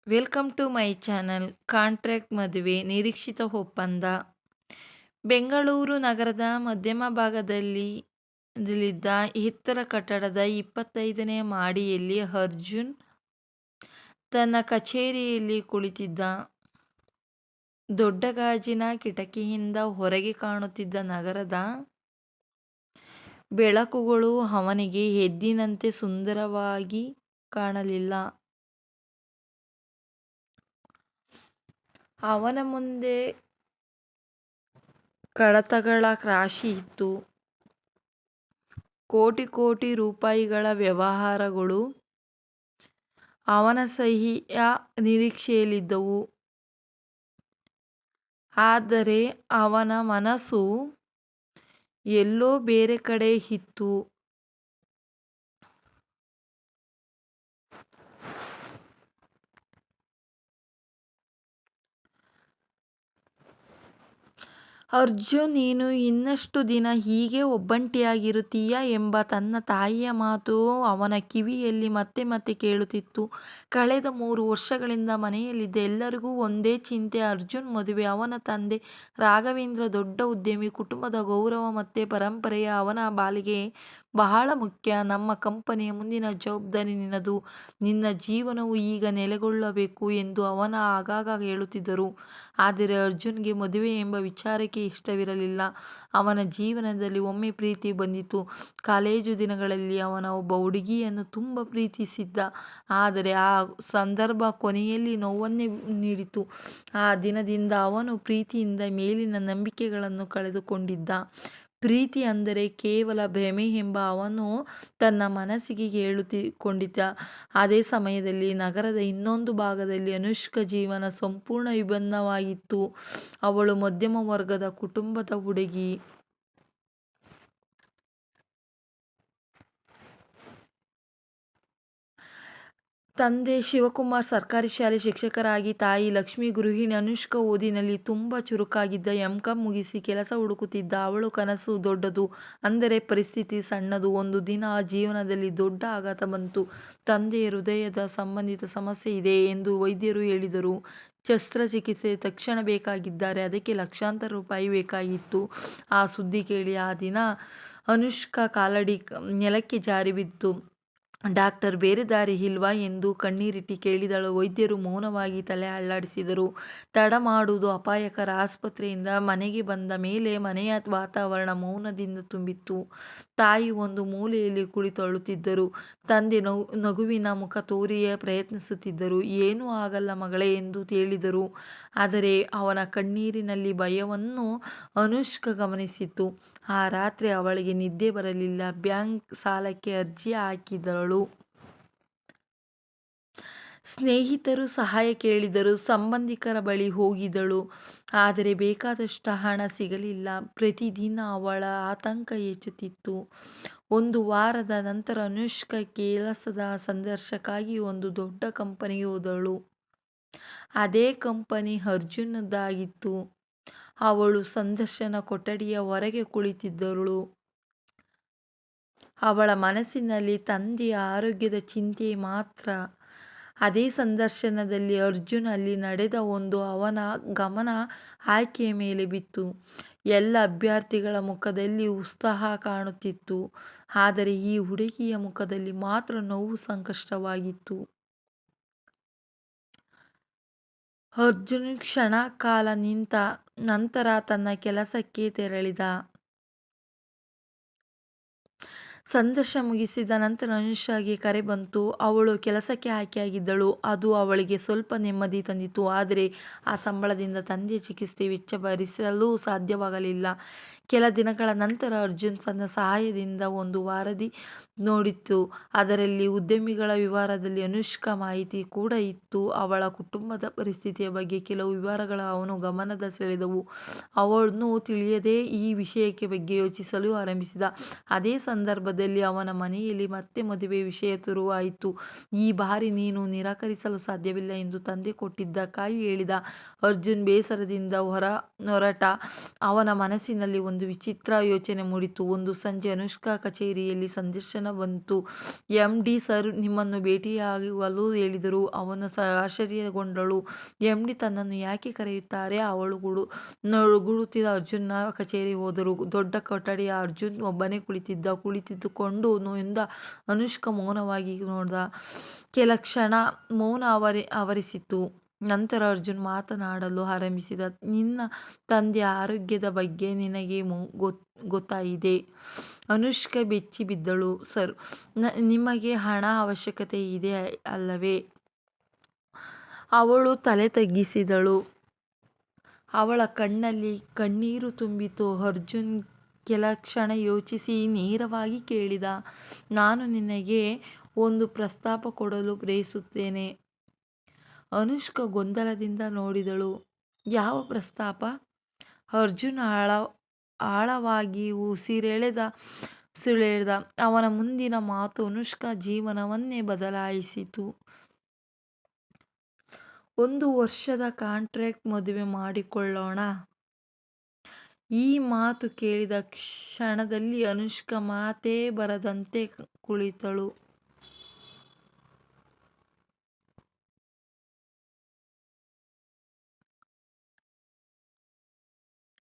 Welcome to my channel. Contract ಮದುವೆ ನಿರೀಕ್ಷಿತ ಒಪ್ಪಂದ. ಬೆಂಗಳೂರು ನಗರದ ಮಧ್ಯಮ ಭಾಗದಲ್ಲಿದ್ದ ಎತ್ತರ ಕಟ್ಟಡದ 25ನೇ ಮಹಡಿಯಲ್ಲಿ ಅರ್ಜುನ್ ತನ್ನ ಕಚೇರಿಯಲ್ಲಿ ಕುಳಿತಿದ್ದ. ದೊಡ್ಡ ಗಾಜಿನ ಕಿಟಕಿಯಿಂದ ಹೊರಗೆ ಕಾಣುತ್ತಿದ್ದ ನಗರದ ಬೆಳಕುಗಳು ಅವನಿಗೆ ಎದ್ದಿನಂತೆ ಸುಂದರವಾಗಿ ಕಾಣಲಿಲ್ಲ. ಅವನ ಮುಂದೆ ಕಡತಗಳ ರಾಶಿ ಇತ್ತು. ಕೋಟಿ ಕೋಟಿ ರೂಪಾಯಿಗಳ ವ್ಯವಹಾರಗಳು ಅವನ ಸಹಿಯ ನಿರೀಕ್ಷೆಯಲ್ಲಿದ್ದವು. ಆದರೆ ಅವನ ಮನಸ್ಸು ಎಲ್ಲೋ ಬೇರೆ ಕಡೆ ಇತ್ತು. ಅರ್ಜುನ್, ನೀನು ಇನ್ನಷ್ಟು ದಿನ ಹೀಗೆ ಒಬ್ಬಂಟಿಯಾಗಿರುತ್ತೀಯಾ ಎಂಬ ತನ್ನ ತಾಯಿಯ ಮಾತು ಅವನ ಕಿವಿಯಲ್ಲಿ ಮತ್ತೆ ಮತ್ತೆ ಕೇಳುತ್ತಿತ್ತು. ಕಳೆದ 3 ವರ್ಷಗಳಿಂದ ಮನೆಯಲ್ಲಿದ್ದ ಎಲ್ಲರಿಗೂ ಒಂದೇ ಚಿಂತೆ: ಅರ್ಜುನ್ ಮದುವೆ. ಅವನ ತಂದೆ ರಾಘವೇಂದ್ರ ದೊಡ್ಡ ಉದ್ಯಮಿ. ಕುಟುಂಬದ ಗೌರವ ಮತ್ತೆ ಪರಂಪರೆ ಅವನ ಪಾಲಿಗೆ ಬಹಳ ಮುಖ್ಯ. ನಮ್ಮ ಕಂಪನಿಯ ಮುಂದಿನ ಜವಾಬ್ದಾರಿ ನಿನ್ನದು. ನಿನ್ನ ಜೀವನವು ಈಗ ನೆಲೆಗೊಳ್ಳಬೇಕು ಎಂದು ಅವನು ಆಗಾಗ ಹೇಳುತ್ತಿದ್ದರು. ಆದರೆ ಅರ್ಜುನ್ಗೆ ಮದುವೆ ಎಂಬ ವಿಚಾರಕ್ಕೆ ಇಷ್ಟವಿರಲಿಲ್ಲ. ಅವನ ಜೀವನದಲ್ಲಿ ಒಮ್ಮೆ ಪ್ರೀತಿ ಬಂದಿತು. ಕಾಲೇಜು ದಿನಗಳಲ್ಲಿ ಅವನು ಒಬ್ಬ ಹುಡುಗಿಯನ್ನು ತುಂಬ ಪ್ರೀತಿಸಿದ್ದ. ಆದರೆ ಆ ಸಂದರ್ಭ ಕೊನೆಯಲ್ಲಿ ನೋವನ್ನೇ ನೀಡಿತು. ಆ ದಿನದಿಂದ ಅವನು ಪ್ರೀತಿಯಿಂದ ಮೇಲಿನ ನಂಬಿಕೆಗಳನ್ನು ಕಳೆದುಕೊಂಡಿದ್ದ. ಪ್ರೀತಿ ಅಂದರೆ ಕೇವಲ ಭ್ರಮೆ ಎಂಬ ಅವನು ತನ್ನ ಮನಸ್ಸಿಗೆ ಹೇಳಿಕೊಂಡಿದ್ದ. ಅದೇ ಸಮಯದಲ್ಲಿ ನಗರದ ಇನ್ನೊಂದು ಭಾಗದಲ್ಲಿ ಅನುಷ್ಕಾ ಜೀವನ ಸಂಪೂರ್ಣ ವಿಭಿನ್ನವಾಗಿತ್ತು. ಅವಳು ಮಧ್ಯಮ ವರ್ಗದ ಕುಟುಂಬದ ಹುಡುಗಿ. ತಂದೆ ಶಿವಕುಮಾರ್ ಸರ್ಕಾರಿ ಶಾಲೆ ಶಿಕ್ಷಕರಾಗಿ, ತಾಯಿ ಲಕ್ಷ್ಮಿ ಗೃಹಿಣಿ. ಅನುಷ್ಕಾ ಓದಿನಲ್ಲಿ ತುಂಬ ಚುರುಕಾಗಿದ್ದ. ಎಂ.ಕಾಂ ಮುಗಿಸಿ ಕೆಲಸ ಹುಡುಕುತ್ತಿದ್ದ. ಅವಳ ಕನಸು ದೊಡ್ಡದು, ಅಂದರೆ ಪರಿಸ್ಥಿತಿ ಸಣ್ಣದು. ಒಂದು ದಿನ ಜೀವನದಲ್ಲಿ ದೊಡ್ಡ ಆಘಾತ ಬಂತು. ತಂದೆಯ ಹೃದಯದ ಸಂಬಂಧಿತ ಸಮಸ್ಯೆ ಇದೆ ಎಂದು ವೈದ್ಯರು ಹೇಳಿದರು. ಶಸ್ತ್ರಚಿಕಿತ್ಸೆ ತಕ್ಷಣ ಬೇಕಾಗಿದ್ದಾರೆ. ಅದಕ್ಕೆ ಲಕ್ಷಾಂತರ ರೂಪಾಯಿ ಬೇಕಾಗಿತ್ತು. ಆ ಸುದ್ದಿ ಕೇಳಿ ಆ ದಿನ ಅನುಷ್ಕಾ ಕಾಲಡಿ ನೆಲಕ್ಕೆ ಜಾರಿ ಬಿತ್ತು. ಡಾಕ್ಟರ್, ಬೇರೆ ದಾರಿ ಇಲ್ವಾ ಎಂದು ಕಣ್ಣೀರಿಟ್ಟು ಕೇಳಿದಳು. ವೈದ್ಯರು ಮೌನವಾಗಿ ತಲೆ ಅಲ್ಲಾಡಿಸಿದರು. ತಡ ಮಾಡುವುದು ಅಪಾಯಕರ. ಆಸ್ಪತ್ರೆಯಿಂದ ಮನೆಗೆ ಬಂದ ಮೇಲೆ ಮನೆಯ ವಾತಾವರಣ ಮೌನದಿಂದ ತುಂಬಿತ್ತು. ತಾಯಿ ಒಂದು ಮೂಲೆಯಲ್ಲಿ ಕುಳಿತು ಅಳುತ್ತಿದ್ದರು. ತಂದೆ ನಗುವಿನ ಮುಖ ತೋರಿ ಪ್ರಯತ್ನಿಸುತ್ತಿದ್ದರು. ಏನೂ ಆಗಲ್ಲ ಮಗಳೇ ಎಂದು ಹೇಳಿದರು. ಆದರೆ ಅವನ ಕಣ್ಣೀರಿನಲ್ಲಿ ಭಯವನ್ನು ಅನುಷ್ಕಾ ಗಮನಿಸಿತು. ಆ ರಾತ್ರಿ ಅವಳಿಗೆ ನಿದ್ದೆ ಬರಲಿಲ್ಲ. ಬ್ಯಾಂಕ್ ಸಾಲಕ್ಕೆ ಅರ್ಜಿ ಹಾಕಿದಳು. ಸ್ನೇಹಿತರು ಸಹಾಯ ಕೇಳಿದರು. ಸಂಬಂಧಿಕರ ಬಳಿ ಹೋಗಿದಳು. ಆದರೆ ಬೇಕಾದಷ್ಟು ಹಣ ಸಿಗಲಿಲ್ಲ. ಪ್ರತಿದಿನ ಅವಳ ಆತಂಕ ಹೆಚ್ಚುತ್ತಿತ್ತು. ಒಂದು ವಾರದ ನಂತರ ಅನುಷ್ಕಾ ಕೆಲಸದ ಸಂದರ್ಶನಕ್ಕಾಗಿ ಒಂದು ದೊಡ್ಡ ಕಂಪನಿಗೆ ಹೋದಳು. ಅದೇ ಕಂಪನಿ ಅರ್ಜುನ್ನದಾಗಿತ್ತು. ಅವಳು ಸಂದರ್ಶನ ಕೊಠಡಿಯ ಹೊರಗೆ ಕುಳಿತಿದ್ದಳು. ಅವಳ ಮನಸ್ಸಿನಲ್ಲಿ ತಂದೆಯ ಆರೋಗ್ಯದ ಚಿಂತೆ ಮಾತ್ರ. ಅದೇ ಸಂದರ್ಶನದಲ್ಲಿ ಅರ್ಜುನ್ ಅಲ್ಲಿ ನಡೆದ ಒಂದು ಅವನ ಗಮನ ಆಕೆಯ ಮೇಲೆ ಬಿತ್ತು. ಎಲ್ಲ ಅಭ್ಯರ್ಥಿಗಳ ಮುಖದಲ್ಲಿ ಉತ್ಸಾಹ ಕಾಣುತ್ತಿತ್ತು. ಆದರೆ ಈ ಹುಡುಗಿಯ ಮುಖದಲ್ಲಿ ಮಾತ್ರ ನೋವು, ಸಂಕಷ್ಟವಾಗಿತ್ತು. ಅರ್ಜುನ್ ಕ್ಷಣ ಕಾಲ ನಿಂತ ನಂತರ ತನ್ನ ಕೆಲಸಕ್ಕೆ ತೆರಳಿದ. ಸಂದರ್ಶನ ಮುಗಿಸಿದ ನಂತರ ಅನುಷ್ಕಾಗೆ ಕರೆ ಬಂತು. ಅವಳು ಕೆಲಸಕ್ಕೆ ಆಯ್ಕೆಯಾಗಿದ್ದಳು. ಅದು ಅವಳಿಗೆ ಸ್ವಲ್ಪ ನೆಮ್ಮದಿ ತಂದಿತು. ಆದರೆ ಆ ಸಂಬಳದಿಂದ ತಂದೆಯ ಚಿಕಿತ್ಸೆ ವೆಚ್ಚ ಭರಿಸಲು ಸಾಧ್ಯವಾಗಲಿಲ್ಲ. ಕೆಲ ದಿನಗಳ ನಂತರ ಅರ್ಜುನ್ ತನ್ನ ಸಹಾಯದಿಂದ ಒಂದು ವರದಿ ನೋಡಿತು. ಅದರಲ್ಲಿ ಉದ್ಯಮಿಗಳ ವಿವರದಲ್ಲಿ ಅನುಷ್ಕಾ ಮಾಹಿತಿ ಕೂಡ ಇತ್ತು. ಅವಳ ಕುಟುಂಬದ ಪರಿಸ್ಥಿತಿಯ ಬಗ್ಗೆ ಕೆಲವು ವಿವರಗಳು ಅವನ ಗಮನ ಸೆಳೆದವು. ಅವನು ತಿಳಿಯದೆ ಈ ವಿಷಯದ ಬಗ್ಗೆ ಯೋಚಿಸಲು ಆರಂಭಿಸಿದ. ಅದೇ ಸಂದರ್ಭದಲ್ಲಿ ಹಬ್ಬದಲ್ಲಿ ಅವನ ಮನೆಯಲ್ಲಿ ಮತ್ತೆ ಮದುವೆ ವಿಷಯ ಶುರುವಾಯಿತು. ಈ ಬಾರಿ ನೀನು ನಿರಾಕರಿಸಲು ಸಾಧ್ಯವಿಲ್ಲ ಎಂದು ತಂದೆ ಕೊಟ್ಟಿದ್ದ ಕಾಯಿ ಹೇಳಿದ. ಅರ್ಜುನ್ ಬೇಸರದಿಂದ ಹೊರಟ. ಅವನ ಮನಸ್ಸಿನಲ್ಲಿ ಒಂದು ವಿಚಿತ್ರ ಯೋಚನೆ ಮೂಡಿತು. ಒಂದು ಸಂಜೆ ಅನುಷ್ಕಾ ಕಚೇರಿಯಲ್ಲಿ ಸಂದರ್ಶನ ಬಂತು. MD ಸರ್ ನಿಮ್ಮನ್ನು ಭೇಟಿಯಾಗಲು ಹೇಳಿದರು. ಅವನು ಆಶ್ಚರ್ಯಗೊಂಡಳು. MD ತನ್ನನ್ನು ಯಾಕೆ ಕರೆಯುತ್ತಾರೆ? ಅವಳು ಗುಡುತ್ತಿದ್ದ ಅರ್ಜುನ್ನ ಕಚೇರಿ ಹೋದರು. ದೊಡ್ಡ ಕೊಠಡಿಯ ಅರ್ಜುನ್ ಒಬ್ಬನೇ ಕುಳಿತುಕೊಂಡು ನೊಂದ ಅನುಷ್ಕಾ ಮೌನವಾಗಿ ನೋಡಿದ. ಕೆಲ ಕ್ಷಣ ಮೌನ ಆವರಿಸಿತು. ನಂತರ ಅರ್ಜುನ್ ಮಾತನಾಡಲು ಆರಂಭಿಸಿದ. ನಿನ್ನ ತಂದೆಯ ಆರೋಗ್ಯದ ಬಗ್ಗೆ ನಿನಗೆ ಗೊತ್ತಾಗಿದೆ. ಅನುಷ್ಕಾ ಬೆಚ್ಚಿ ಬಿದ್ದಳು. ಸರ್, ನಿಮಗೆ ಹಣ ಅವಶ್ಯಕತೆ ಇದೆ ಅಲ್ಲವೇ? ಅವಳು ತಲೆ ತಗ್ಗಿಸಿದಳು. ಅವಳ ಕಣ್ಣಲ್ಲಿ ಕಣ್ಣೀರು ತುಂಬಿತು. ಅರ್ಜುನ್ ಕೆಲ ಕ್ಷಣ ಯೋಚಿಸಿ ನೇರವಾಗಿ ಕೇಳಿದ. ನಾನು ನಿನಗೆ ಒಂದು ಪ್ರಸ್ತಾಪ ಕೊಡಲು ಬಯಸುತ್ತೇನೆ. ಅನುಷ್ಕಾ ಗೊಂದಲದಿಂದ ನೋಡಿದಳು. ಯಾವ ಪ್ರಸ್ತಾಪ? ಅರ್ಜುನ್ ಆಳವಾಗಿ ಉಸಿರೆಳೆದ. ಅವನ ಮುಂದಿನ ಮಾತು ಅನುಷ್ಕಾ ಜೀವನವನ್ನೇ ಬದಲಾಯಿಸಿತು. 1 ವರ್ಷದ ಕಾಂಟ್ರಾಕ್ಟ್ ಮದುವೆ ಮಾಡಿಕೊಳ್ಳೋಣ. ಈ ಮಾತು ಕೇಳಿದ ಕ್ಷಣದಲ್ಲಿ ಅನುಷ್ಕಾ ಮಾತೇ ಬರದಂತೆ ಕುಳಿತಳು.